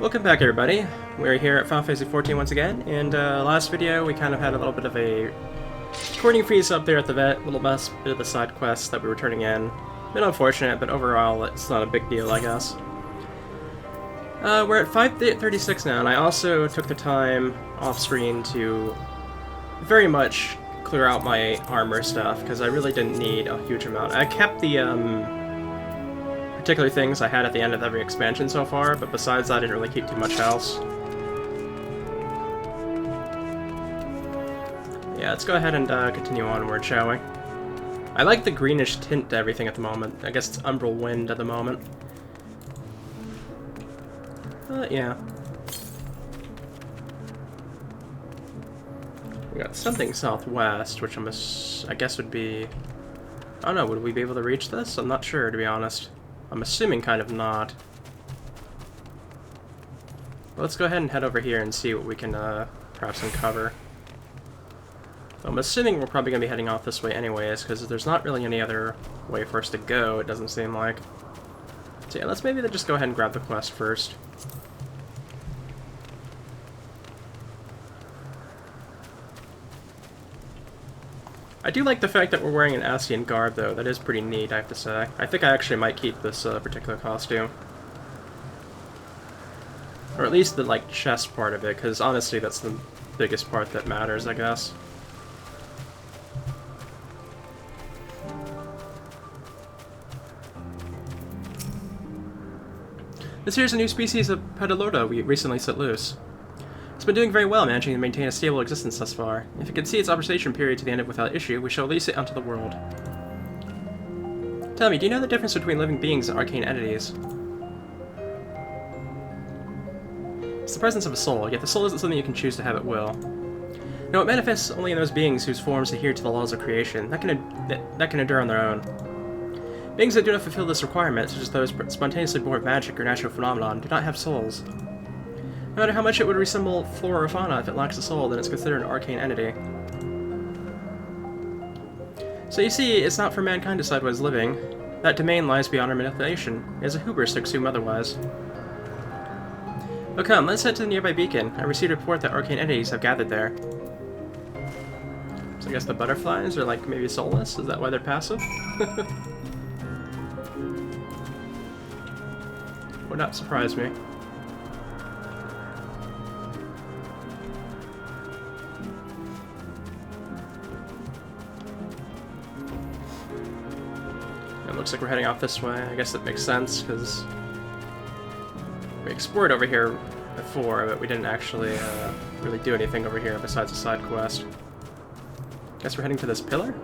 Welcome back, everybody. We're here at Final Fantasy XIV once again, and last video we kind of had a little bit of a recording freeze up there at the vet, a little bit of the side quests that we were turning in. A bit unfortunate, but overall it's not a big deal, I guess. We're at 5:36 now, and I also took the time off-screen to very much clear out my armor stuff, because I really didn't need a huge amount. I kept the particular things I had at the end of every expansion so far, but besides that I didn't really keep too much else. Yeah, let's go ahead and continue onward, shall we? I like the greenish tint to everything at the moment. I guess it's Umbral Wind at the moment. Yeah. We got something southwest, which I guess would be... I don't know, would we be able to reach this? I'm not sure, to be honest. I'm assuming kind of not. Well, let's go ahead and head over here and see what we can perhaps uncover. I'm assuming we're probably going to be heading off this way anyways, because there's not really any other way for us to go, it doesn't seem like. So yeah, let's maybe just go ahead and grab the quest first. I do like the fact that we're wearing an Ascian garb, though. That is pretty neat, I have to say. I think I actually might keep this particular costume. Or at least the, like, chest part of it, because honestly that's the biggest part that matters, I guess. This here's a new species of Pedalorda we recently set loose. It's been doing very well, managing to maintain a stable existence thus far. If it can see its observation period to the end of without issue, we shall release it onto the world. Tell me, do you know the difference between living beings and arcane entities? It's the presence of a soul, yet the soul isn't something you can choose to have at will. No, it manifests only in those beings whose forms adhere to the laws of creation, that can endure on their own. Beings that do not fulfill this requirement, such as those spontaneously born of magic or natural phenomenon, do not have souls. No matter how much it would resemble flora or fauna, if it lacks a soul, then it's considered an arcane entity. So you see, it's not for mankind to decide what is living. That domain lies beyond our manipulation. It is a hubris to assume otherwise. But come, let's head to the nearby beacon. I received a report that arcane entities have gathered there. So I guess the butterflies are like maybe soulless? Is that why they're passive? Would not surprise me. Looks like we're heading off this way. I guess that makes sense, because we explored over here before, but we didn't actually really do anything over here besides a side quest. Guess we're heading to this pillar?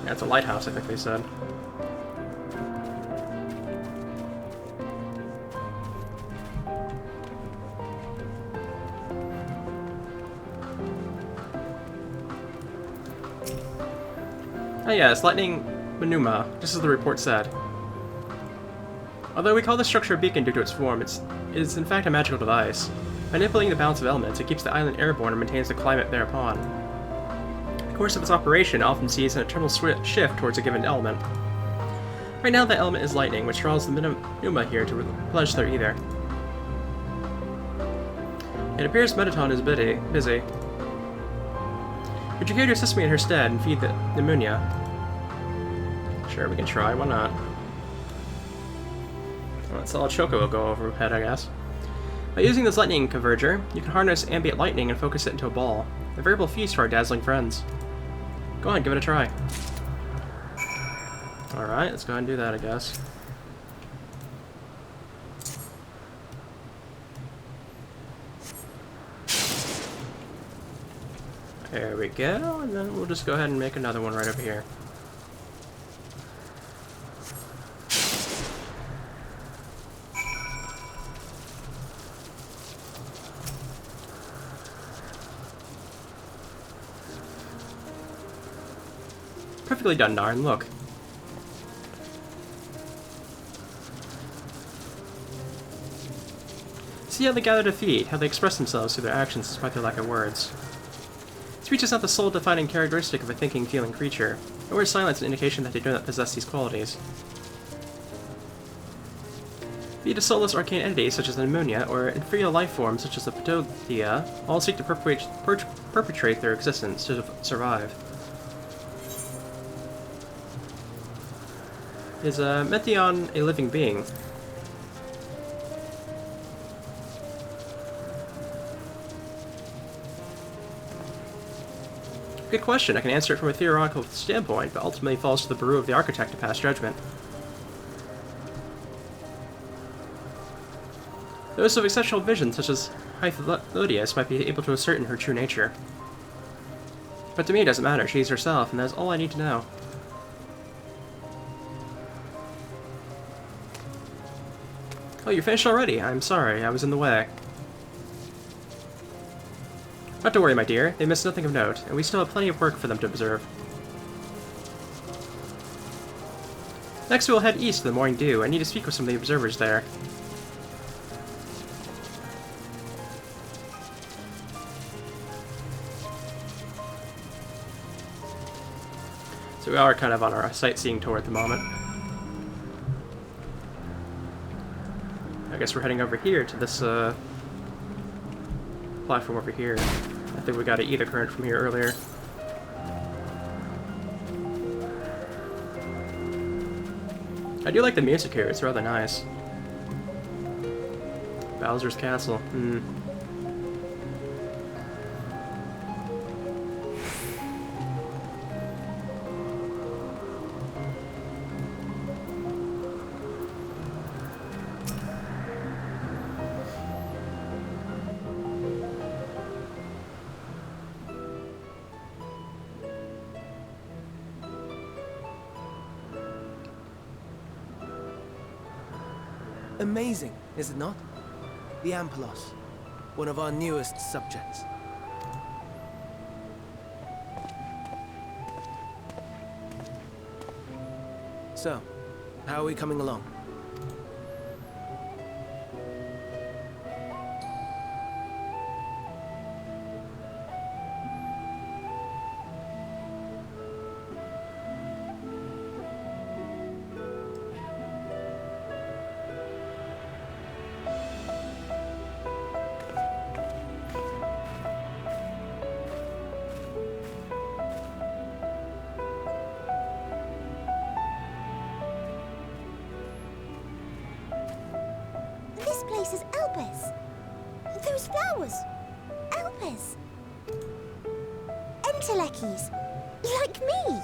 Yeah, it's a lighthouse, I think they said. Oh yeah, it's lightning... Manuma, just as the report said. Although we call this structure a beacon due to its form, it is in fact a magical device. Manipulating the balance of elements, it keeps the island airborne and maintains the climate thereupon. The course of its operation often sees an eternal shift towards a given element. Right now that element is lightning, which draws the Manuma here to replenish their ether. It appears Meteion is busy. Would you care to assist me in her stead and feed the Pneumonia? Sure, we can try, why not? Well, let's let Choco go overhead, I guess. By using this lightning converger, you can harness ambient lightning and focus it into a ball. A veritable feast for our dazzling friends. Go on, give it a try. Alright, let's go ahead and do that, I guess. There we go, and then we'll just go ahead and make another one right over here. Perfectly done, Narn, look. See how they gather to feed, how they express themselves through their actions despite their lack of words. Speech is not the sole-defining characteristic of a thinking, feeling creature, nor is silence an indication that they do not possess these qualities. Be it a soulless arcane entity such as the ammonia, or inferior life forms such as the Ptothea, all seek to perpetuate their existence to survive. Is Meteion a living being? Good question. I can answer it from a theoretical standpoint, but ultimately falls to the Baru of the Architect to pass judgment. Those of exceptional vision, such as Hythodius, might be able to ascertain her true nature. But to me it doesn't matter. She's herself, and that's all I need to know. Oh, you're finished already? I'm sorry, I was in the way. Not to worry, my dear. They missed nothing of note, and we still have plenty of work for them to observe. Next, we will head east to the Morning Dew. I need to speak with some of the observers there. So we are kind of on our sightseeing tour at the moment. I guess we're heading over here to this platform over here. I think we got an ether current from here earlier. I do like the music here, it's rather nice. Bowser's Castle. Amazing, is it not? The Ampelos, one of our newest subjects. So, how are we coming along? This place is Elpis. Those flowers. Elpis. Entelekis. Like me.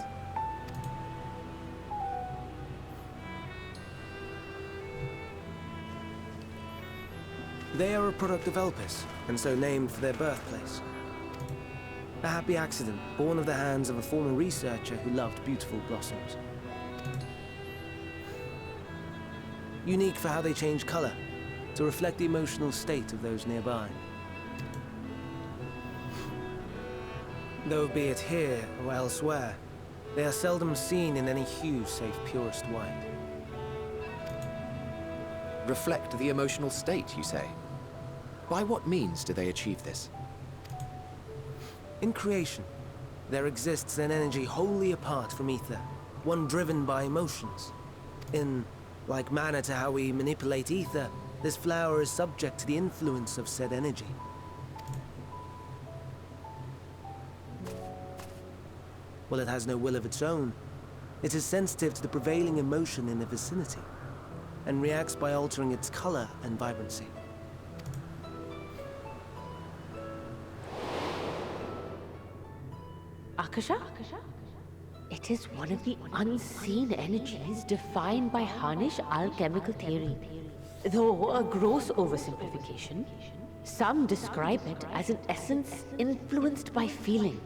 They are a product of Elpis, and so named for their birthplace. A happy accident, born of the hands of a former researcher who loved beautiful blossoms. Unique for how they change color, to reflect the emotional state of those nearby. Though be it here or elsewhere, they are seldom seen in any hue save purest white. Reflect the emotional state, you say? By what means do they achieve this? In creation, there exists an energy wholly apart from ether, one driven by emotions. In like manner to how we manipulate ether, this flower is subject to the influence of said energy. While it has no will of its own, it is sensitive to the prevailing emotion in the vicinity, and reacts by altering its color and vibrancy. Akasha? It is one of the unseen energies defined by Harnish alchemical theory. Though a gross oversimplification, some describe it as an essence influenced by feeling.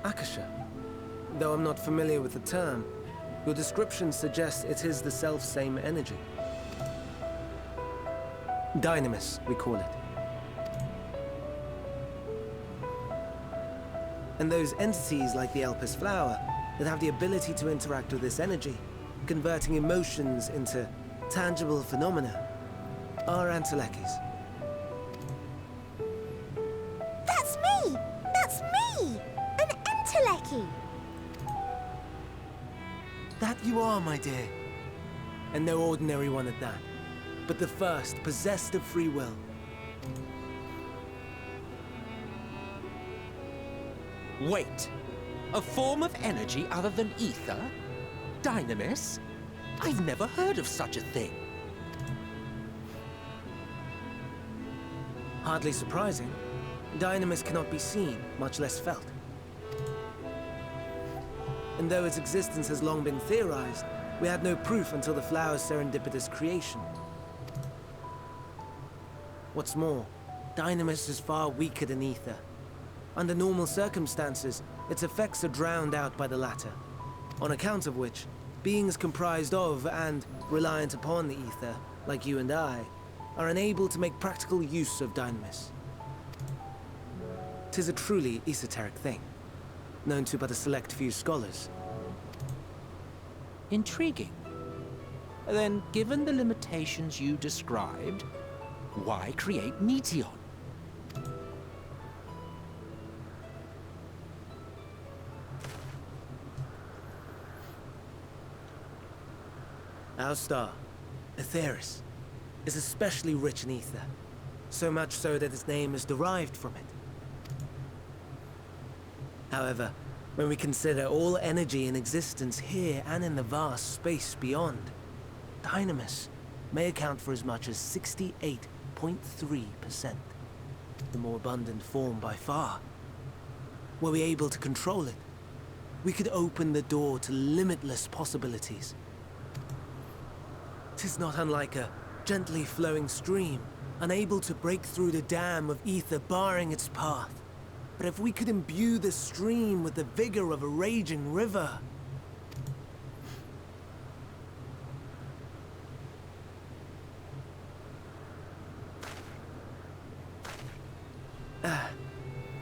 Akasha. Though I'm not familiar with the term, your description suggests it is the self-same energy. Dynamis, we call it. And those entities like the Elpis flower that have the ability to interact with this energy, converting emotions into tangible phenomena, are Entelekis. That's me! That you are, my dear. And no ordinary one at that, but the first possessed of free will. Wait. A form of energy other than ether? Dynamis? I've never heard of such a thing. Hardly surprising. Dynamis cannot be seen, much less felt. And though its existence has long been theorized, we had no proof until the flower's serendipitous creation. What's more, Dynamis is far weaker than ether. Under normal circumstances, its effects are drowned out by the latter, on account of which, beings comprised of and reliant upon the ether, like you and I, are unable to make practical use of Dynamis. 'Tis a truly esoteric thing, known to but a select few scholars. Intriguing. Then, given the limitations you described, why create Meteion? Our star, Aetheris, is especially rich in ether, so much so that its name is derived from it. However, when we consider all energy in existence here and in the vast space beyond, Dynamis may account for as much as 68.3%, the more abundant form by far. Were we able to control it, we could open the door to limitless possibilities. 'Tis not unlike a gently flowing stream, unable to break through the dam of ether barring its path. But if we could imbue the stream with the vigor of a raging river...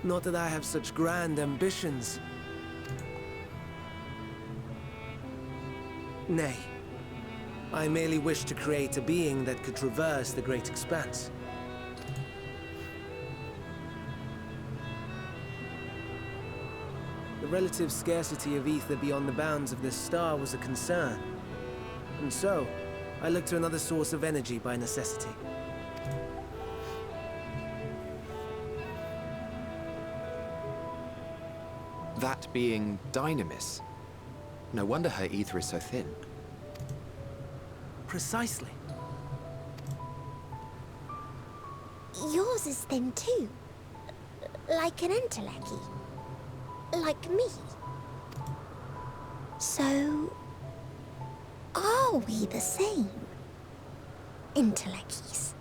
Not that I have such grand ambitions. Nay. I merely wish to create a being that could traverse the great expanse. The relative scarcity of ether beyond the bounds of this star was a concern. And so, I looked to another source of energy by necessity. That being Dynamis. No wonder her ether is so thin. Precisely. Yours is thin too. Like an entelechy. Like me. So... are we the same? Entelecchies.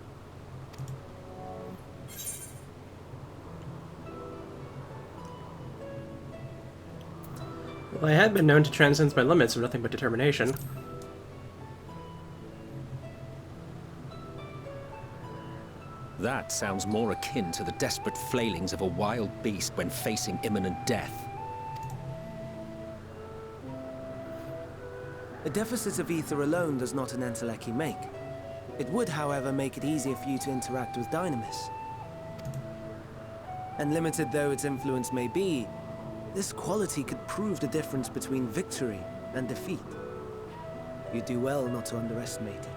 Well, I had been known to transcend my limits of nothing but determination. That sounds more akin to the desperate flailings of a wild beast when facing imminent death. A deficit of ether alone does not an entelechy make. It would, however, make it easier for you to interact with Dynamis. And limited though its influence may be, this quality could prove the difference between victory and defeat. You do well not to underestimate it.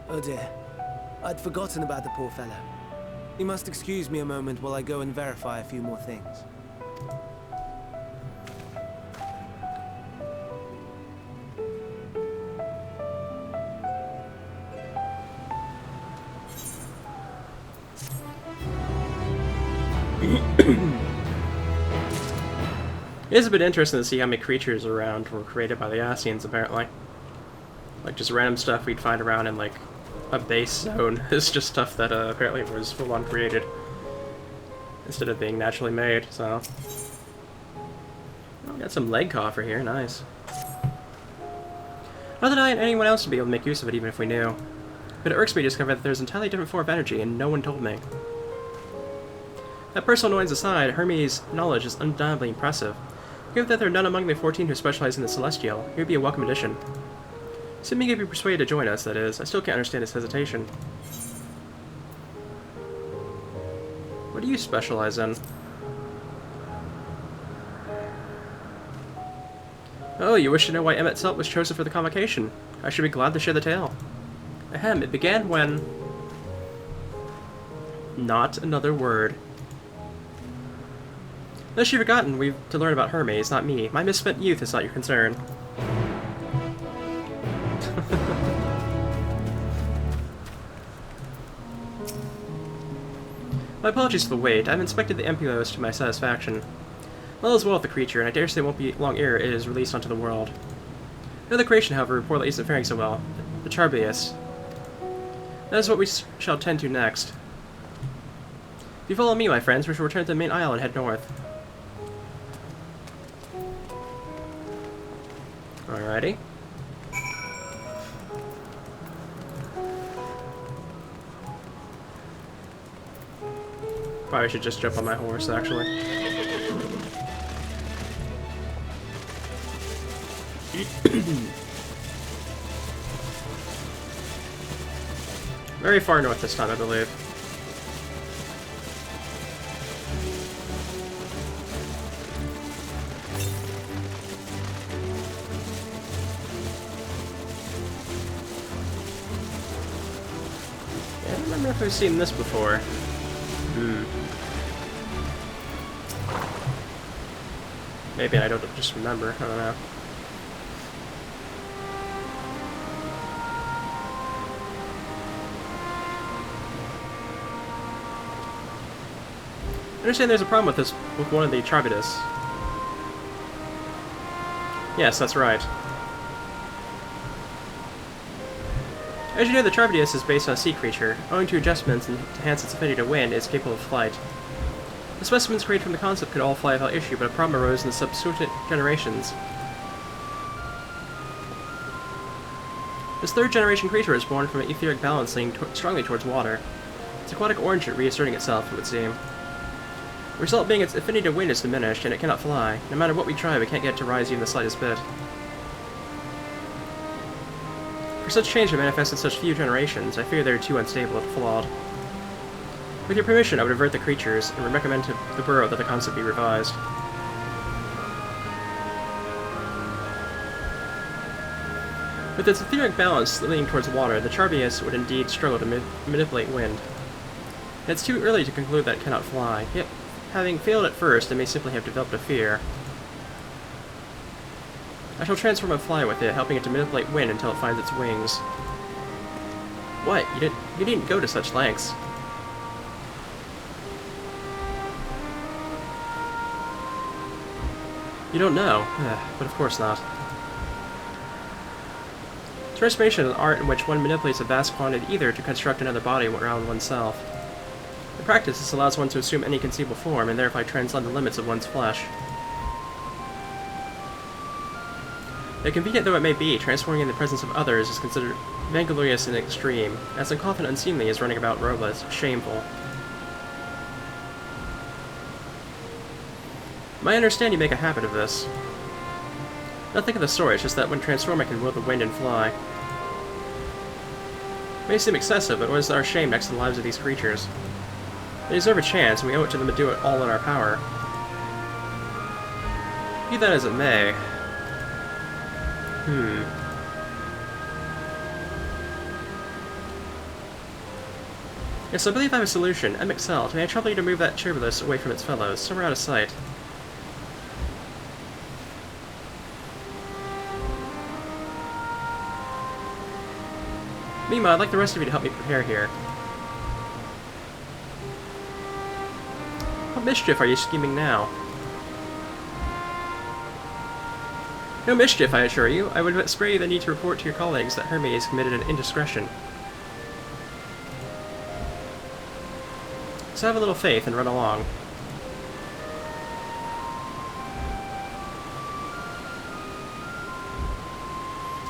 Oh dear, I'd forgotten about the poor fellow. You must excuse me a moment while I go and verify a few more things. It is a bit interesting to see how many creatures around were created by the Ascians, apparently. Like, just random stuff we'd find around in, like, a base zone is just stuff that apparently was full-on created instead of being naturally made, so... Oh, got some leg coffer here, nice. Not that I and anyone else would be able to make use of it even if we knew. But it irks me to discover that there's an entirely different form of energy and no one told me. That personal annoyance aside, Hermes' knowledge is undeniably impressive. Given that there are none among the 14 who specialize in the Celestial, he would be a welcome addition. Assuming he'd be persuaded to join us, that is, I still can't understand his hesitation. What do you specialize in? Oh, you wish to know why Emetselt was chosen for the convocation? I should be glad to share the tale. Ahem, it began when... Not another word. Unless you've forgotten, we've to learn about Hermes, not me. My misspent youth is not your concern. My apologies for the wait. I've inspected the Empulos to my satisfaction. Well as well with the creature, and I dare say it won't be long ere it is released onto the world. Another creation, however, reportedly isn't faring so well. The Charbius. That is what we shall tend to next. If you follow me, my friends, we shall return to the main isle and head north. Alrighty. Probably should just jump on my horse, actually. Very far north this time, I believe. I don't remember if I've seen this before. Maybe I don't just remember, I don't know. I understand there's a problem with this, with one of the Charbitus. Yes, that's right. As you know, the Charbitus is based on a sea creature. Owing to adjustments to enhance its affinity to wind, it is capable of flight. The specimens created from the concept could all fly without issue, but a problem arose in the subsequent generations. This third-generation creature is born from an etheric balance leaning strongly towards water. Its aquatic origin reasserting itself, it would seem. The result being its affinity to wind is diminished, and it cannot fly. No matter what we try, we can't get it to rise even the slightest bit. For such change to manifest in such few generations, I fear they are too unstable and flawed. With your permission, I would avert the creatures, and would recommend to the Bureau that the concept be revised. With its etheric balance leaning towards water, the Charbius would indeed struggle to manipulate wind. And it's too early to conclude that it cannot fly, yet having failed at first, it may simply have developed a fear. I shall transform and fly with it, helping it to manipulate wind until it finds its wings. What? You didn't go to such lengths. You don't know, but of course not. Transformation is an art in which one manipulates a vast quantity of ether to construct another body around oneself. In practice, this allows one to assume any conceivable form and thereby transcend the limits of one's flesh. Yet convenient though it may be, transforming in the presence of others is considered vainglorious in the extreme, as uncommon and unseemly as running about robless, shameful. I understand you make a habit of this. Nothing of the sort, it's just that when transformed I can will the wind and fly. It may seem excessive, but what is our shame next to the lives of these creatures? They deserve a chance, and we owe it to them to do it all in our power. Be that as it may... Yes, I believe I have a solution. Emetselt, may I trouble you to move that Charbius away from its fellows, somewhere out of sight? Meanwhile, I'd like the rest of you to help me prepare here. What mischief are you scheming now? No mischief, I assure you. I would spare you the need to report to your colleagues that Hermes committed an indiscretion. So have a little faith and run along.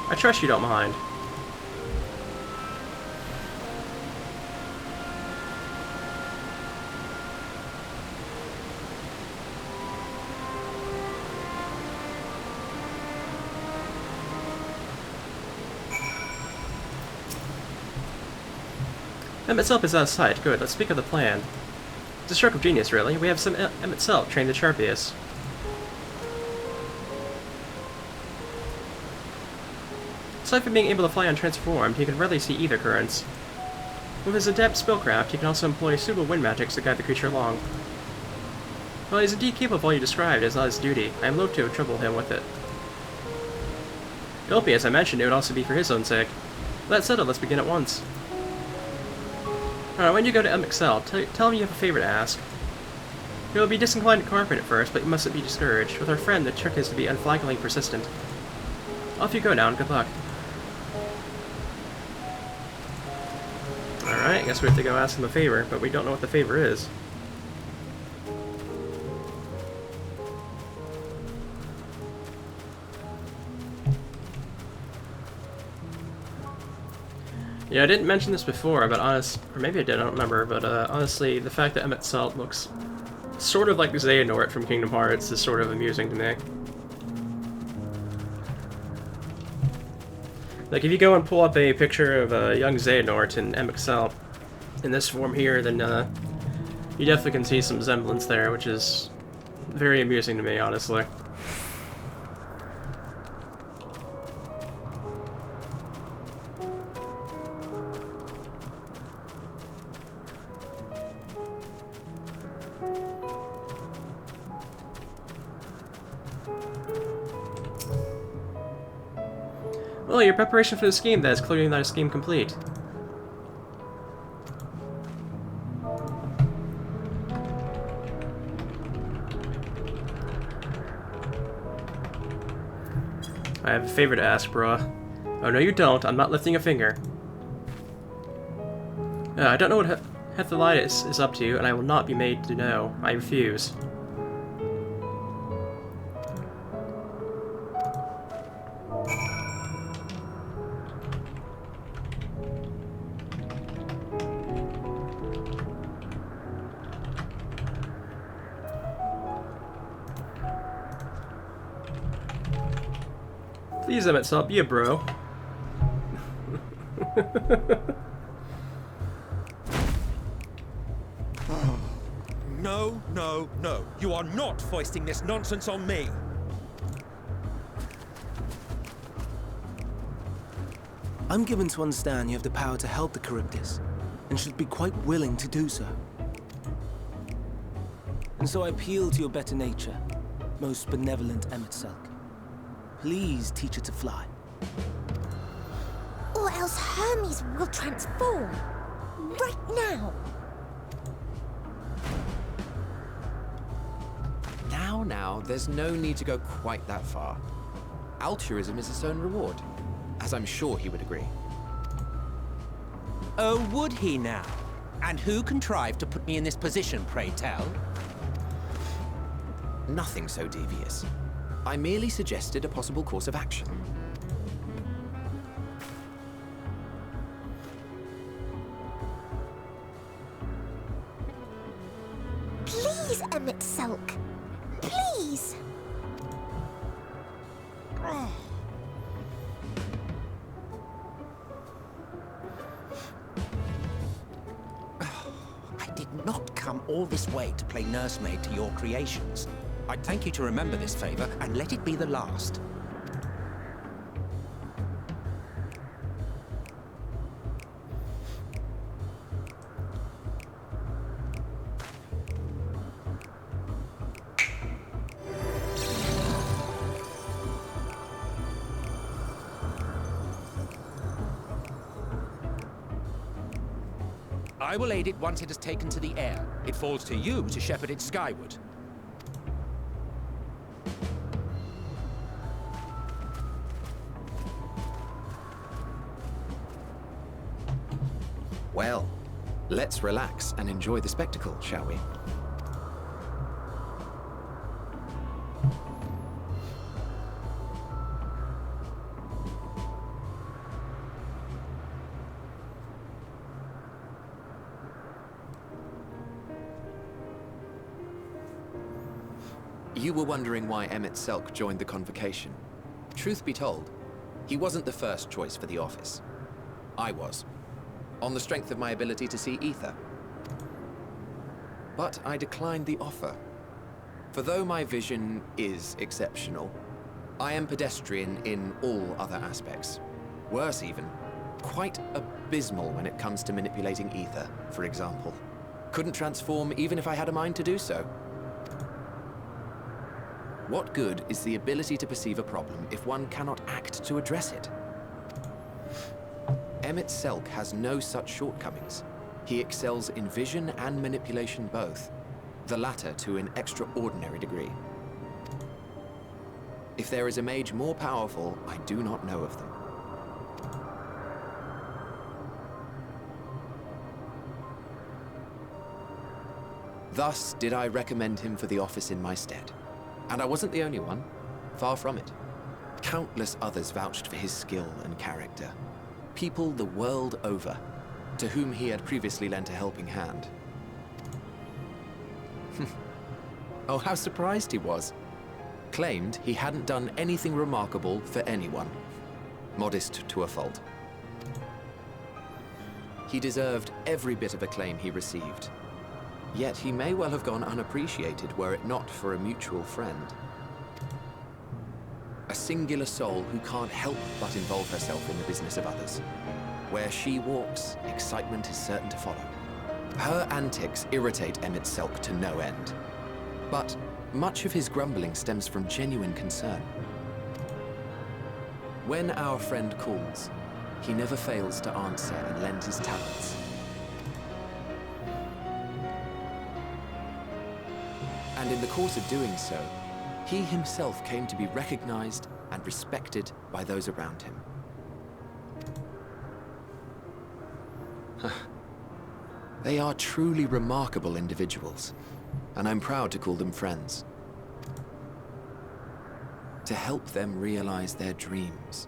I trust you don't mind. Emetselt is out of sight. Good, let's speak of the plan. It's a stroke of genius, really. We have some Emmet Selk trained the sharpiest. Aside from being able to fly untransformed, he can rarely see either currents. With his adept spellcraft, he can also employ suitable wind magics to guide the creature along. While he is indeed capable of all you described, it is not his duty. I am loath to trouble him with it. It will be, as I mentioned, it would also be for his own sake. With that settled, let's begin at once. Alright, when you go to XIV, tell him you have a favor to ask. He will be disinclined to cooperate at first, but you mustn't be discouraged. With our friend, the trick is to be unflaggingly persistent. Off you go now, and good luck. Alright, I guess we have to go ask him a favor, but we don't know what the favor is. Yeah, I didn't mention this before, but or maybe I did, I don't remember, but honestly, the fact that Emmet Selk looks sort of like Xehanort from Kingdom Hearts is sort of amusing to me. Like, if you go and pull up a picture of a young Xehanort and Emmet Selk in this form here, then you definitely can see some resemblance there, which is very amusing to me, honestly. Well, your preparation for the scheme, then, is clearly not a scheme complete. I have a favor to ask, bruh. Oh, no you don't. I'm not lifting a finger. I don't know what Hethalitis is up to, and I will not be made to know. I refuse. Please, Emmet Selk, be a bro. No, no, no. You are not foisting this nonsense on me. I'm given to understand you have the power to help the Charybdis, and should be quite willing to do so. And so I appeal to your better nature, most benevolent Emmet Selk. Please teach her to fly. Or else Hermes will transform. Right now. Now, there's no need to go quite that far. Altruism is its own reward, as I'm sure he would agree. Oh, would he now? And who contrived to put me in this position, pray tell? Nothing so devious. I merely suggested a possible course of action. Please, Emmet Selk. Please. I did not come all this way to play nursemaid to your creations. I'd thank you to remember this favor and let it be the last. I will aid it once it has taken to the air. It falls to you to shepherd it skyward. Well, let's relax and enjoy the spectacle, shall we? You were wondering why Emmet Selk joined the convocation. Truth be told, he wasn't the first choice for the office. I was, on the strength of my ability to see ether. but I declined the offer. For though my vision is exceptional, I am pedestrian in all other aspects. Worse even, quite abysmal when it comes to manipulating ether, for example. Couldn't transform even if I had a mind to do so. What good is the ability to perceive a problem if one cannot act to address it? Emmett Selk has no such shortcomings. He excels in vision and manipulation both, the latter to an extraordinary degree. If there is a mage more powerful, I do not know of them. Thus did I recommend him for the office in my stead. And I wasn't the only one. Far from it. Countless others vouched for his skill and character. People the world over, to whom he had previously lent a helping hand. Oh, how surprised he was. Claimed he hadn't done anything remarkable for anyone. Modest to a fault. He deserved every bit of acclaim he received. Yet he may well have gone unappreciated were it not for a mutual friend. A singular soul who can't help but involve herself in the business of others. Where she walks, excitement is certain to follow. Her antics irritate Emmett Selk to no end. But much of his grumbling stems from genuine concern. When our friend calls, he never fails to answer and lend his talents. And in the course of doing so, he himself came to be recognized and respected by those around him. They are truly remarkable individuals, and I'm proud to call them friends. To help them realize their dreams.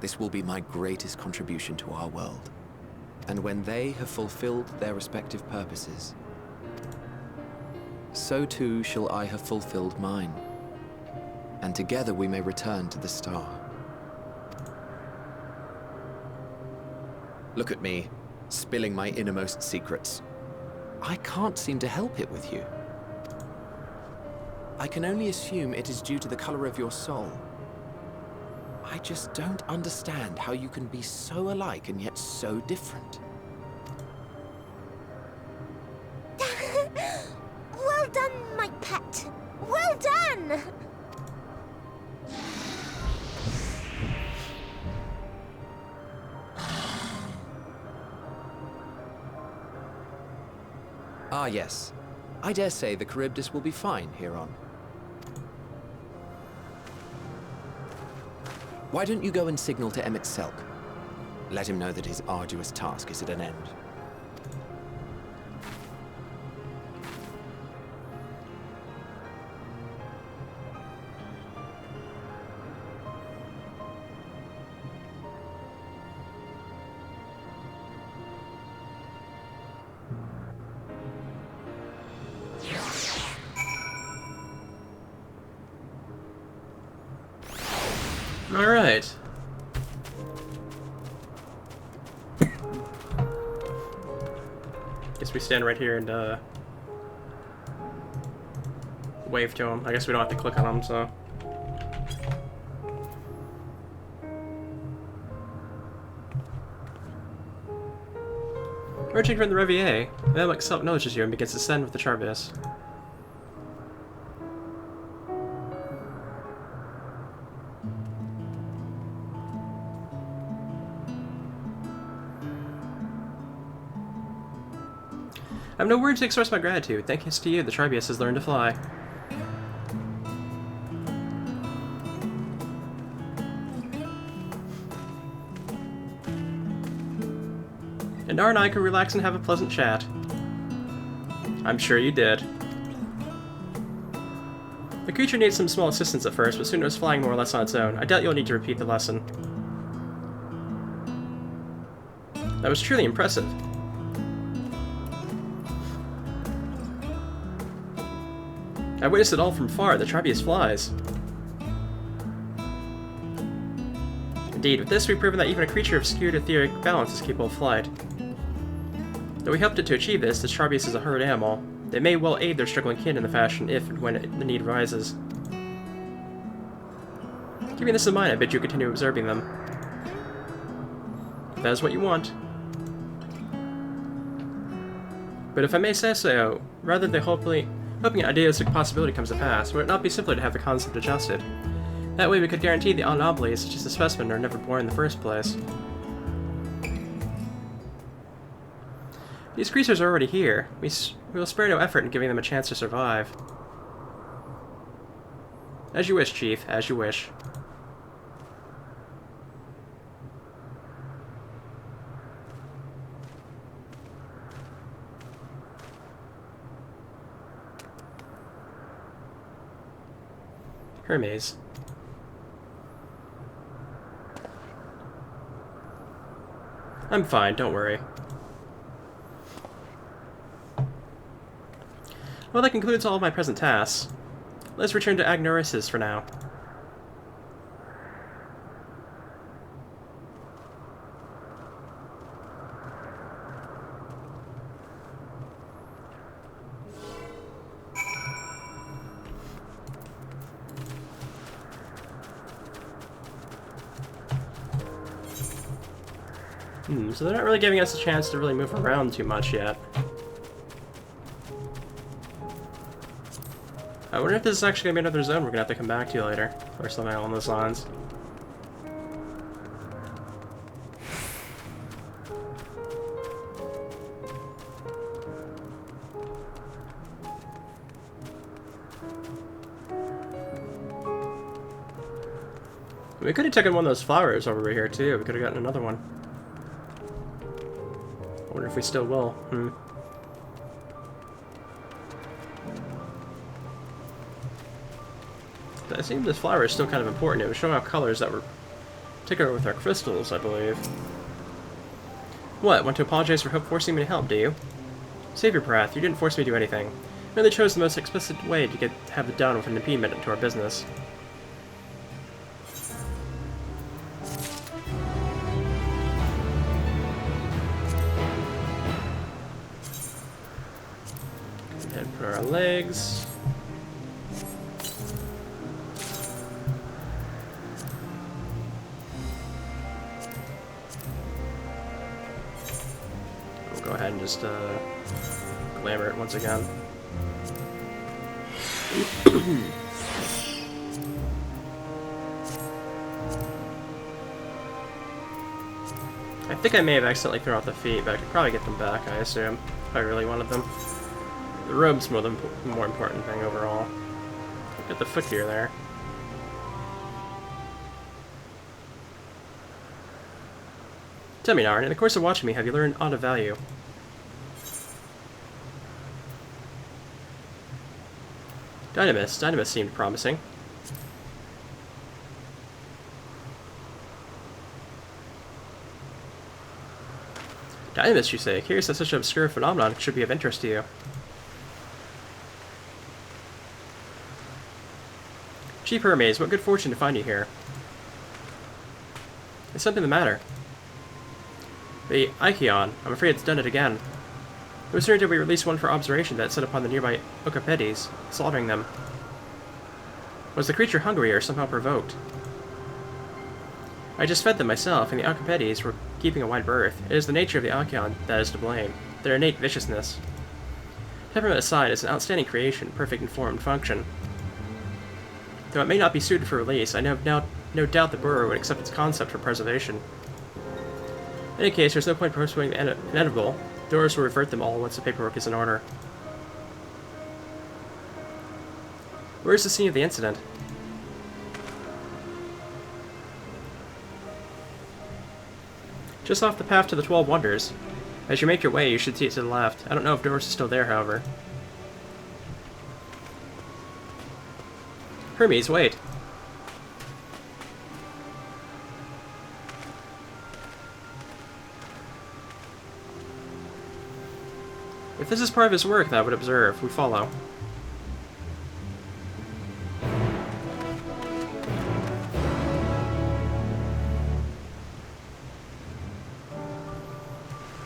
This will be my greatest contribution to our world. And when they have fulfilled their respective purposes, so too shall I have fulfilled mine, and together we may return to the star. Look at me, spilling my innermost secrets. I can't seem to help it with you. I can only assume it is due to the color of your soul. I just don't understand how you can be so alike and yet so different. Well done, my pet. Well done! Ah, yes. I dare say the Charybdis will be fine here on. Why don't you go and signal to Emmett Selk? Let him know that his arduous task is at an end. All right. Guess we stand right here and wave to him. I guess we don't have to click on him, so. Emerging from the Revier, Emmett Selk notices you and begins to descend with the Charybdis. I have no words to express my gratitude. Thanks to you, the Charybdis has learned to fly. And Nara and I could relax and have a pleasant chat. I'm sure you did. The creature needs some small assistance at first, but soon it was flying more or less on its own. I doubt you'll need to repeat the lesson. That was truly impressive. I witnessed it all from far. The Charybdis flies. Indeed, with this we've proven that even a creature of skewed etheric balance is capable of flight. Though we helped it to achieve this, this Charbius is a herd animal. They may well aid their struggling kin in the fashion if and when the need rises. Keeping this in mind, I bid you continue observing them. If that is what you want. But if I may say so, rather than hoping an idealistic possibility comes to pass, would it not be simpler to have the concept adjusted? That way we could guarantee the anomalies, such as the specimen, are never born in the first place. These creatures are already here. We will spare no effort in giving them a chance to survive. As you wish, Chief, as you wish. Hermes. I'm fine, don't worry. Well, that concludes all of my present tasks. Let's return to Agnoresis for now. So they're not really giving us a chance to really move around too much yet. I wonder if this is actually going to be another zone we're going to have to come back to later, or something along those lines. We could have taken one of those flowers over here too. We could have gotten another one. I wonder if we still will. I think this flower is still kind of important. It was showing off colors that were taken with our crystals, I believe. What? Want to apologize for forcing me to help, do you? Save your breath. You didn't force me to do anything. You merely chose the most explicit way to have it done with an impediment to our business. And put our legs. Go ahead and just glamour it once again. I think I may have accidentally thrown out the feet, but I could probably get them back, I assume, if I really wanted them. The robe's more important thing overall. Get the foot gear there. Tell me, Narn, in the course of watching me, have you learned aught of value? Dynamis seemed promising. Dynamis, you say? Curious that such an obscure phenomenon should be of interest to you. Chief Hermes, what good fortune to find you here. Is something the matter? The Icheon, I'm afraid it's done it again. No sooner did we release one for observation that set upon the nearby Okapedes, slaughtering them. Was the creature hungry or somehow provoked? I just fed them myself, and the Okapedes were keeping a wide berth. It is the nature of the Icheon that is to blame, their innate viciousness. Temperament aside, it's an outstanding creation, perfect in form and function. Though it may not be suited for release, I have no doubt the Burrow would accept its concept for preservation. In any case, there's no point pursuing the inevitable. Doors will revert them all once the paperwork is in order. Where's the scene of the incident? Just off the path to the 12 Wonders. As you make your way, you should see it to the left. I don't know if Doris is still there, however. Hermes, wait. If this is part of his work that I would observe, we follow.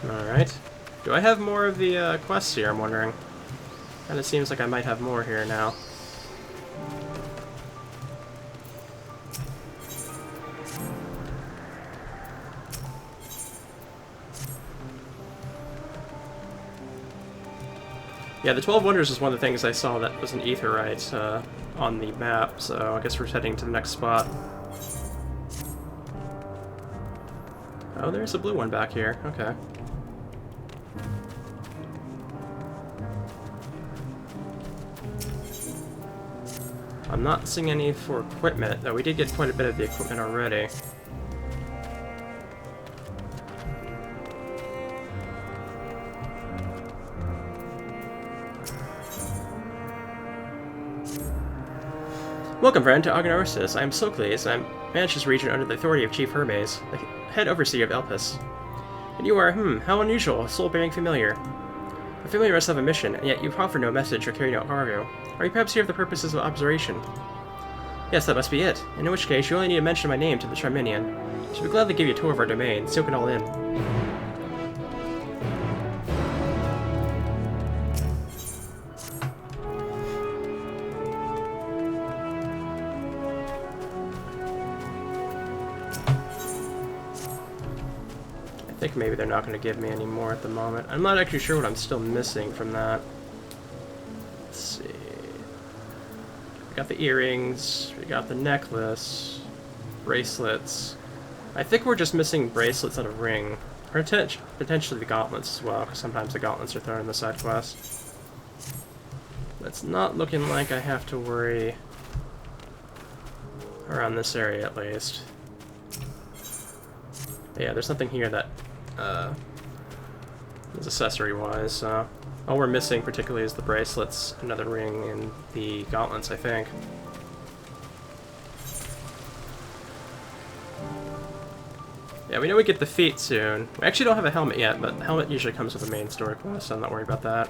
Alright. Do I have more of the quests here, I'm wondering? Kinda seems like I might have more here now. Yeah, the 12 Wonders is one of the things I saw that was an aetheryte on the map, so I guess we're heading to the next spot. Oh, there's a blue one back here. Okay. I'm not seeing any for equipment, though we did get quite a bit of the equipment already. Welcome, friend, to Agnorosis. I am Socles, and I manage this region under the authority of Chief Hermes, the head overseer of Elpis. And you are, how unusual, a soul-bearing familiar. A familiar must have a mission, and yet you offer no message or carry no cargo. Are you perhaps here for the purposes of observation? Yes, that must be it. And in which case, you only need to mention my name to the Charminian. She'll be glad to give you a tour of our domain, soak it all in. I think maybe they're not going to give me any more at the moment. I'm not actually sure what I'm still missing from that. Let's see. We got the earrings, we got the necklace, bracelets. I think we're just missing bracelets and a ring. Potentially the gauntlets as well, because sometimes the gauntlets are thrown in the side quest. It's not looking like I have to worry around this area at least. But yeah, there's nothing here that is accessory-wise, so all we're missing particularly is the bracelets, another ring, and the gauntlets, I think. Yeah, we know we get the feet soon. We actually don't have a helmet yet, but the helmet usually comes with the main story quest, so I'm not worried about that.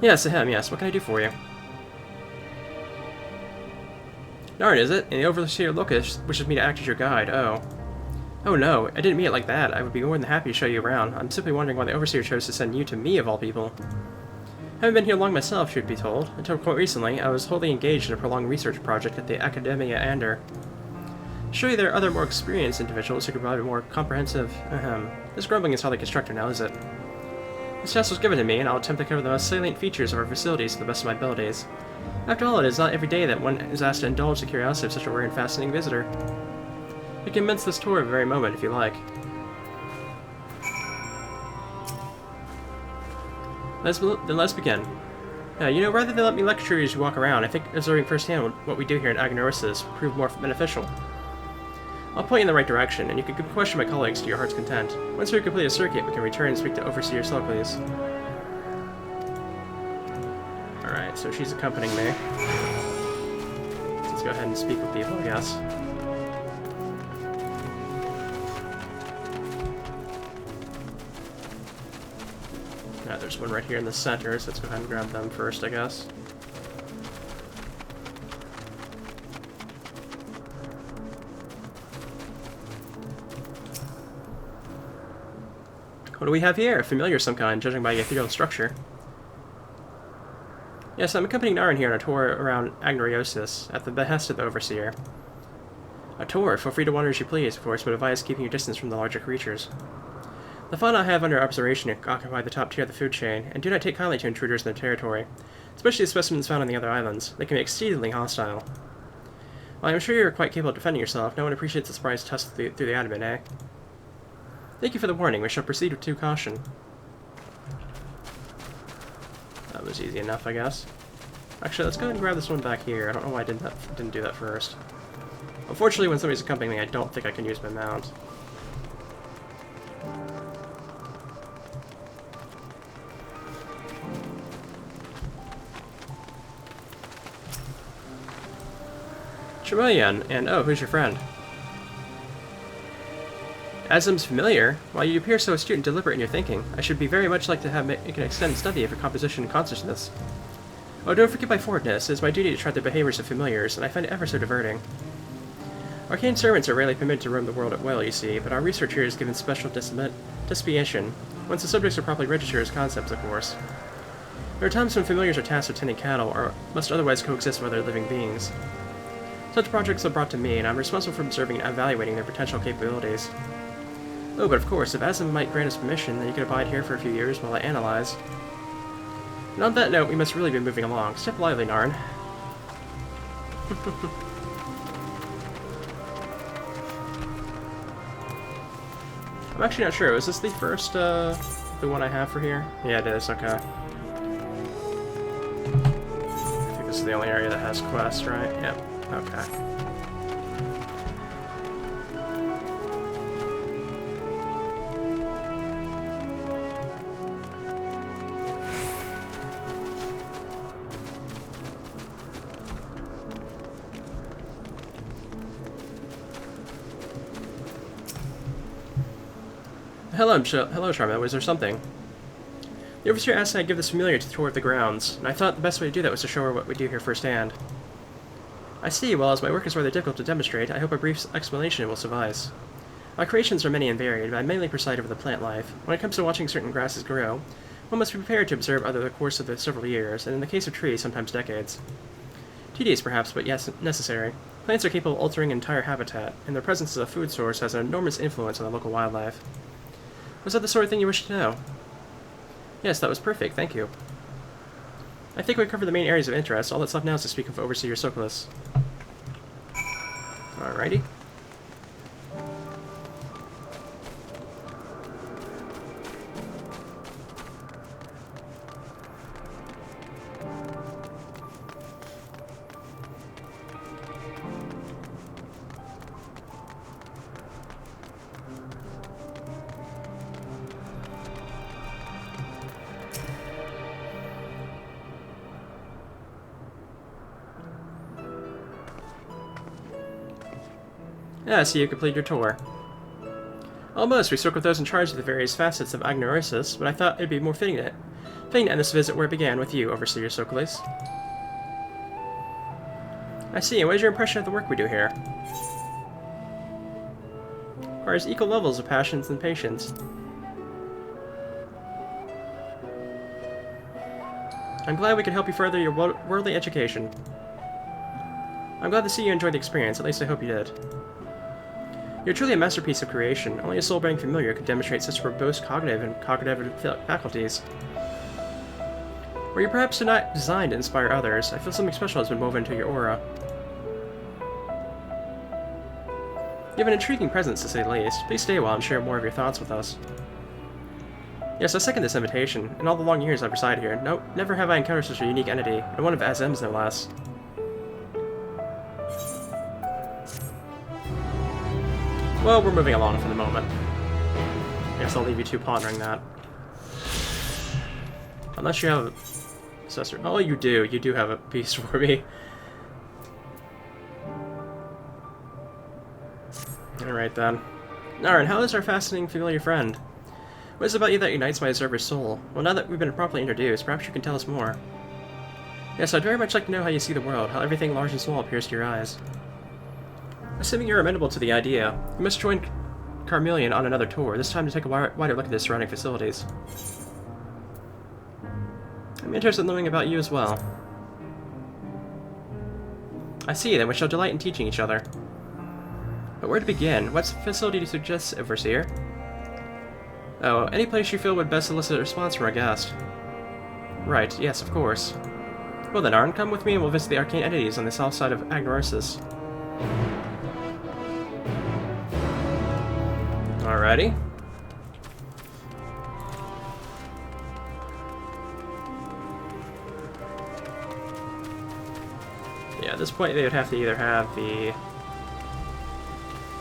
Yes, Ahem, yes. What can I do for you? Darn, is it? And the Overseer Locus wishes me to act as your guide. Oh. Oh no, I didn't mean it like that. I would be more than happy to show you around. I'm simply wondering why the Overseer chose to send you to me, of all people. I haven't been here long myself, truth be told. Until quite recently, I was wholly engaged in a prolonged research project at the Academia Ander. Surely there are other more experienced individuals who could provide a more comprehensive... This grumbling is hardly constructive now, is it? This task was given to me, and I'll attempt to cover the most salient features of our facilities to the best of my abilities. After all, it is not every day that one is asked to indulge the curiosity of such a rare and fascinating visitor. We can commence this tour at the very moment, if you like. Then let's begin. You know, rather than let me lecture you as you walk around, I think observing firsthand what we do here in Agnorosis will prove more beneficial. I'll point you in the right direction, and you can question my colleagues to your heart's content. Once we complete a circuit, we can return and speak to Overseer Socles. Alright, so she's accompanying me. Let's go ahead and speak with people, I guess. Yeah, there's one right here in the center, so let's go ahead and grab them first, I guess. What do we have here? A familiar of some kind, judging by the ethereal structure. Yes, I'm accompanying Naren here on a tour around Agnorosis, at the behest of the Overseer. A tour? Feel free to wander as you please, of course, but advise keeping your distance from the larger creatures. The fauna I have under observation occupy the top tier of the food chain, and do not take kindly to intruders in their territory, especially the specimens found on the other islands. They can be exceedingly hostile. While I'm sure you're quite capable of defending yourself, no one appreciates a surprise test through the adamant, eh? Thank you for the warning. We shall proceed with due caution. That was easy enough, I guess. Actually, let's go ahead and grab this one back here. I don't know why I didn't do that first. Unfortunately, when somebody's accompanying me, I don't think I can use my mount. Tremelian, and oh, who's your friend? Asm's familiar? While you appear so astute and deliberate in your thinking, I should be very much like to make an extended study of your composition and consciousness. Oh, don't forget my forwardness. It is my duty to try the behaviors of familiars, and I find it ever so diverting. Arcane servants are rarely permitted to roam the world at will, you see, but our research here is given special dispensation, once the subjects are properly registered as concepts, of course. There are times when familiars are tasked with tending cattle, or must otherwise coexist with other living beings. Such projects are brought to me, and I'm responsible for observing and evaluating their potential capabilities. Oh, but of course, if XIV might grant us permission, then you could abide here for a few years while I analyze. And on that note, we must really be moving along. Step lively, Narn. I'm actually not sure. Is this the first, the one I have for here? Yeah, it is. Okay. I think this is the only area that has quests, right? Yep. Okay. Hello, Charmel. Was there something? The overseer asked that I give this familiar a tour of the grounds, and I thought the best way to do that was to show her what we do here firsthand. I see. Well, as my work is rather difficult to demonstrate, I hope a brief explanation will suffice. My creations are many and varied, but I mainly preside over the plant life. When it comes to watching certain grasses grow, one must be prepared to observe over the course of the several years, and in the case of trees, sometimes decades. Tedious, perhaps, but yes, necessary. Plants are capable of altering an entire habitat, and their presence as a food source has an enormous influence on the local wildlife. Was that the sort of thing you wished to know? Yes, that was perfect, thank you. I think we covered the main areas of interest. All that's left now is to speak of Overseer Sokolis. Alrighty. Yeah, so you completed your tour. Almost. We spoke with those in charge of the various facets of Agnorisis, but I thought it'd be more fitting to end this visit where it began, with you, Overseer Sokolis. I see. And what is your impression of the work we do here? Requires equal levels of passions and patience. I'm glad we could help you further your worldly education. I'm glad to see you enjoyed the experience. At least I hope you did. You're truly a masterpiece of creation. Only a soul-bearing familiar could demonstrate such robust cognitive faculties. Were you perhaps not designed to inspire others? I feel something special has been woven into your aura. You have an intriguing presence, to say the least. Please stay a while and share more of your thoughts with us. Yes, I second this invitation. In all the long years I've resided here, never have I encountered such a unique entity, and one of XIV's no less. Well, we're moving along for the moment. I guess I'll leave you two pondering that. Unless you have a successor. Oh, you do. You do have a piece for me. Alright then. Narn, how is our fascinating familiar friend? What is it about you that unites my observer's soul? Well, now that we've been properly introduced, perhaps you can tell us more. Yes, I'd very much like to know how you see the world, how everything large and small appears to your eyes. Assuming you're amenable to the idea, you must join Carmelian on another tour, this time to take a wider look at the surrounding facilities. I'm interested in learning about you as well. I see, then we shall delight in teaching each other. But where to begin? What facility do you suggest, Overseer? Oh, any place you feel would best elicit a response from our guest. Right, yes, of course. Well then, Arn, come with me and we'll visit the arcane entities on the south side of Agnorisis. Alrighty. Yeah, at this point they would have to either have the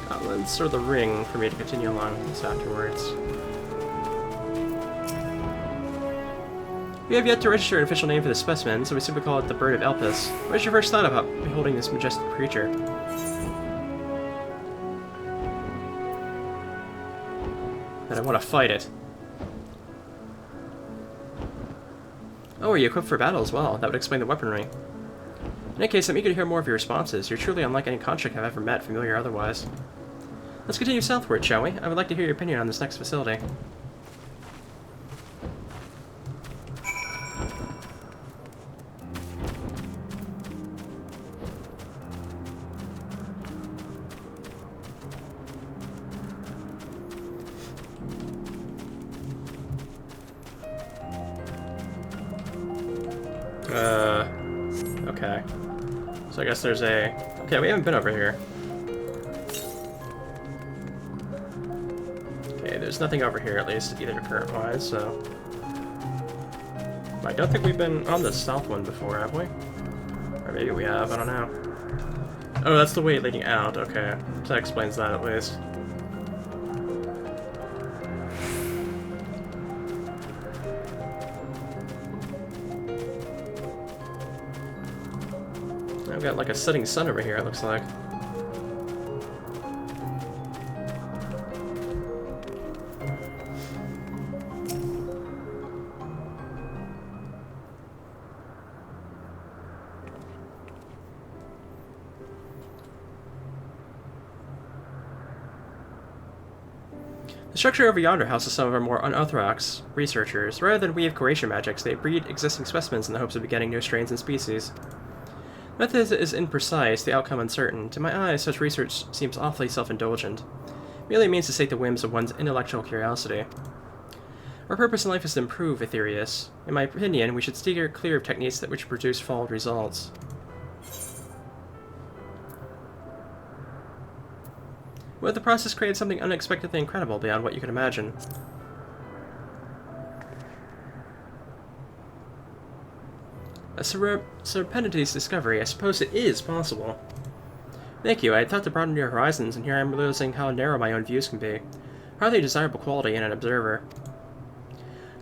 gauntlets or the ring for me to continue along this afterwards. We have yet to register an official name for this specimen, so we simply call it the Bird of Elpis. What is your first thought about beholding this majestic creature? That I want to fight it. Oh, are you equipped for battle as well? That would explain the weaponry. In any case, I'm eager to hear more of your responses. You're truly unlike any construct I've ever met, familiar or otherwise. Let's continue southward, shall we? I would like to hear your opinion on this next facility. Okay. So I guess there's a... Okay, we haven't been over here. Okay, there's nothing over here, at least, either current-wise, so... I don't think we've been on the south one before, have we? Or maybe we have, I don't know. Oh, that's the way leading out, okay. So that explains that, at least. I've got like a setting sun over here, it looks like. The structure over yonder houses some of our more unorthodox researchers. Rather than weave creation magics, they breed existing specimens in the hopes of begetting new strains and species. The method is imprecise, the outcome uncertain. To my eyes, such research seems awfully self-indulgent. It merely means to sate the whims of one's intellectual curiosity. Our purpose in life is to improve, Aetherius. In my opinion, we should steer clear of techniques that which produce flawed results. What if the process created something unexpectedly incredible beyond what you could imagine? A serpentity's discovery. I suppose it is possible. Thank you. I had thought to broaden your horizons, and here I am realizing how narrow my own views can be. Hardly a desirable quality in an observer.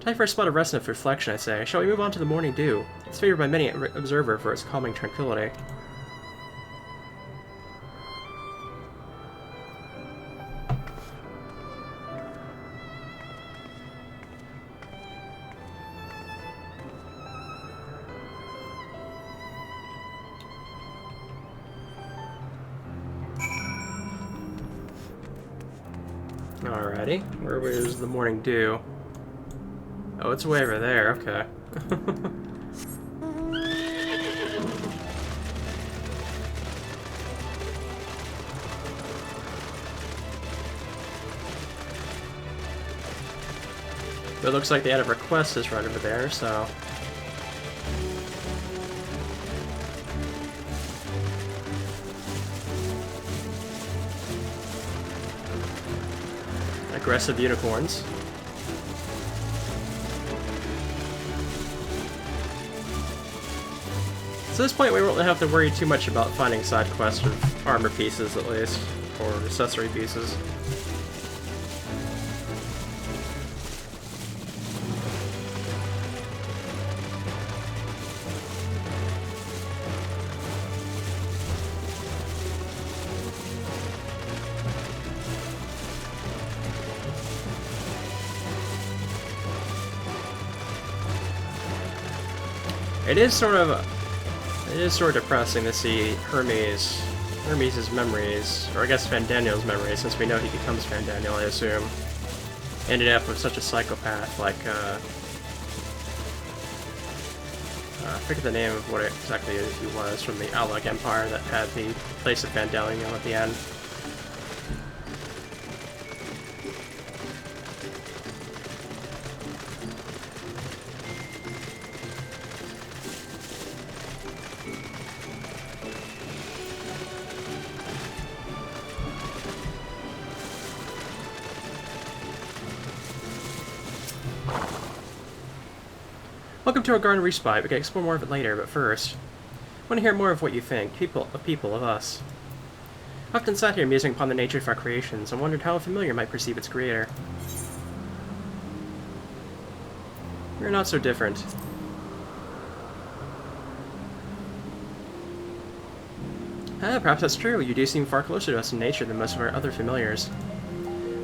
Time for a spot of rest and reflection, I say. Shall we move on to the morning dew? It's favored by many an observer for its calming tranquility. Alrighty, where was the morning dew? Oh, it's way over there, okay. But it looks like they had a request is right over there, so... Aggressive unicorns. So at this point we won't have to worry too much about finding side quests of armor pieces at least, or accessory pieces. It is sort of depressing to see Hermes' memories, or I guess Fandaniel's memories, since we know he becomes Fandaniel, I assume, ended up with such a psychopath like, I forget the name of what exactly he was from the Alec Empire that had the place of Fandaniel at the end. Welcome to our garden respite. We can explore more of it later, but first, I want to hear more of what you think, people of us. I often sat here musing upon the nature of our creations and wondered how a familiar might perceive its creator. We're not so different. Perhaps that's true. You do seem far closer to us in nature than most of our other familiars.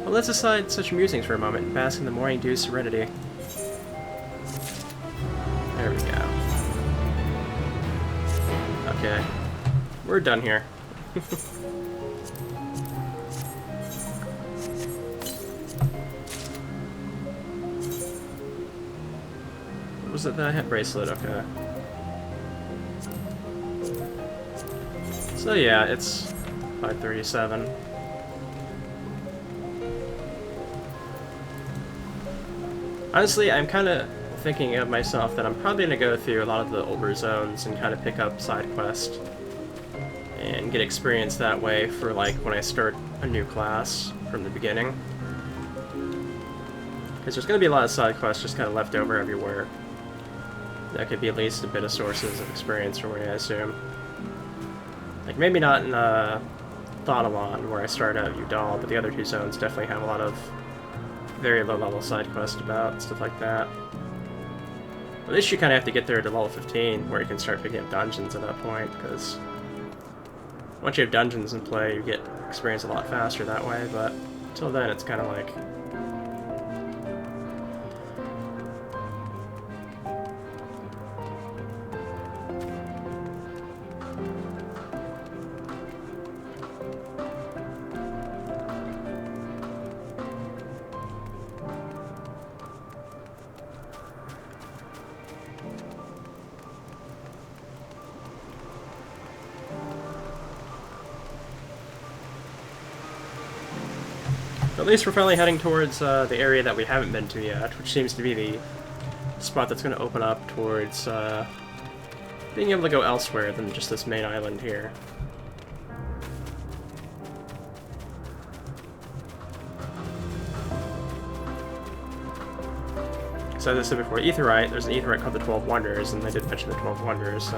But let's aside such musings for a moment and bask in the morning dew's serenity. There we go. Okay. We're done here. What was it that I had? Bracelet, okay. So yeah, it's 5:37. Honestly, I'm kind of thinking of myself that I'm probably going to go through a lot of the older zones and kind of pick up side quests and get experience that way for like when I start a new class from the beginning. Because there's going to be a lot of side quests just kind of left over everywhere. That could be at least a bit of sources of experience for me, I assume. Like maybe not in Thoughtalon where I started out Udal, but the other two zones definitely have a lot of very low level side quests about, stuff like that. At least you kind of have to get there to level 15 where you can start picking up dungeons at that point, because once you have dungeons in play you get experience a lot faster that way, but until then it's kind of like... At least we're finally heading towards the area that we haven't been to yet, which seems to be the spot that's going to open up towards being able to go elsewhere than just this main island here. So as I said before, Aetheryte, there's an Aetheryte called the 12 Wonders, and they did mention the 12 Wonders, so...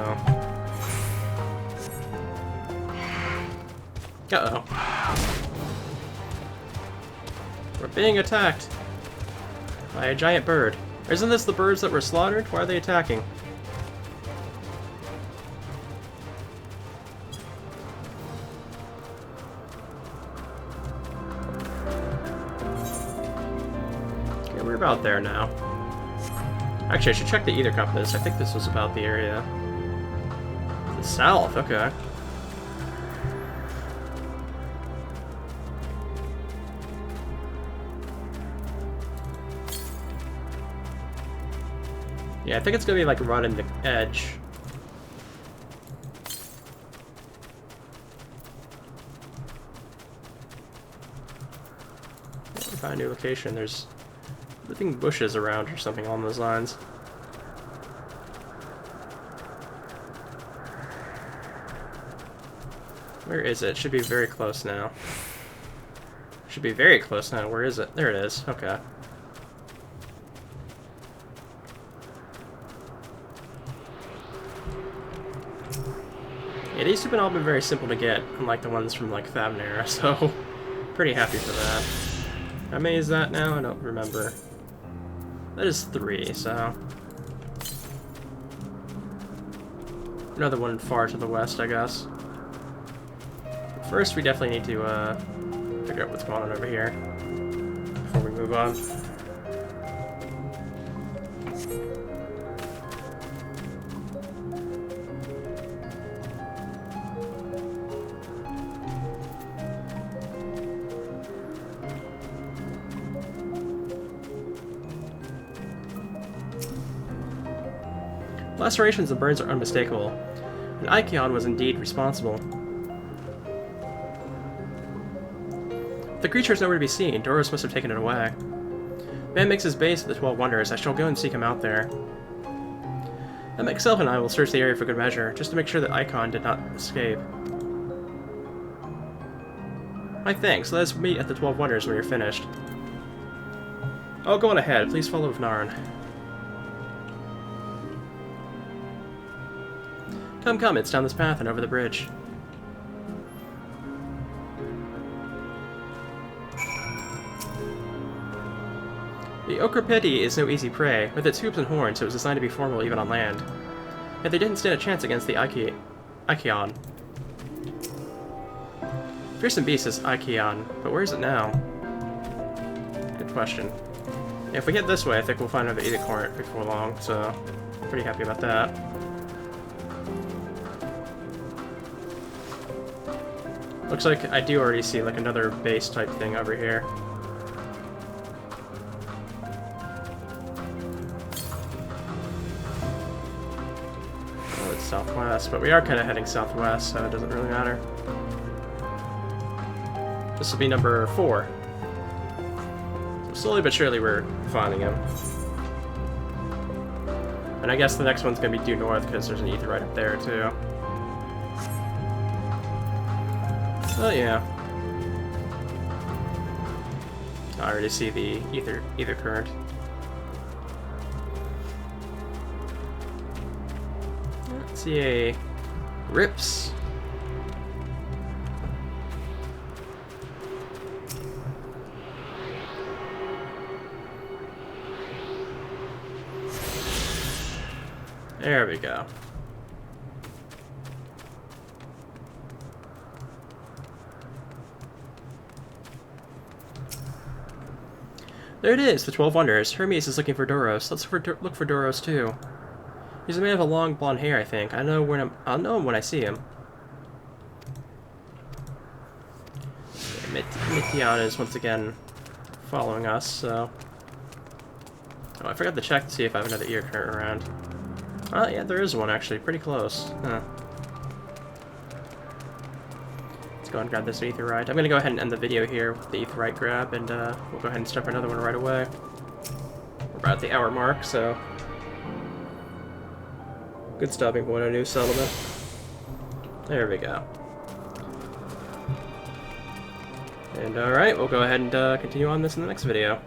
Uh-oh. We're being attacked by a giant bird. Isn't this the birds that were slaughtered? Why are they attacking? Okay, we're about there now. Actually, I should check the Ether Compass. I think this was about the area. The south, okay. Yeah, I think it's gonna be like right in the edge. Find a new location. There's living bushes around or something along those lines. Where is it? Should be very close now. Should be very close now. Where is it? There it is. Okay. Yeah, these have all been very simple to get, unlike the ones from like Thavnera, so pretty happy for that. How many is that now? I don't remember. That is 3, so... Another one far to the west, I guess. First, we definitely need to figure out what's going on over here before we move on. Lacerations and burns are unmistakable, and Ikeon was indeed responsible. The creature is nowhere to be seen. Doros must have taken it away. Man makes his base at the 12 Wonders. I shall go and seek him out there. Then myself and I will search the area for good measure, just to make sure that Icon did not escape. My thanks. Let us meet at the 12 Wonders when you're finished. Oh, go on ahead. Please follow with Narn. Come, come, it's down this path and over the bridge. The Okrapeti is no easy prey. With its hoops and horns, it was designed to be formidable even on land. Yet they didn't stand a chance against the Ikeon. Fearsome beast is Ikeon, but where is it now? Good question. If we head this way, I think we'll find another Edicorn before long, so pretty happy about that. Looks like I do already see like another base type thing over here. Oh, it's southwest, but we are kind of heading southwest, so it doesn't really matter. This will be number 4. So slowly but surely we're finding him. And I guess the next one's gonna be due north because there's an ether right up there too. Oh yeah. I already see the ether current. Let's see a rips. There we go. There it is, the 12 Wonders. Hermes is looking for Doros. Let's look for Doros too. He's a man with long blonde hair, I think. I'll know him when I see him. Meteion is once again following us, so... Oh, I forgot to check to see if I have another ear current around. Oh, yeah, there is one actually. Pretty close. Huh. Let's go and grab this aetheryte. I'm gonna go ahead and end the video here with the aetheryte grab, and we'll go ahead and start another one right away. We're about at the hour mark, so... Good stopping point, a new settlement. There we go. And alright, we'll go ahead and continue on this in the next video.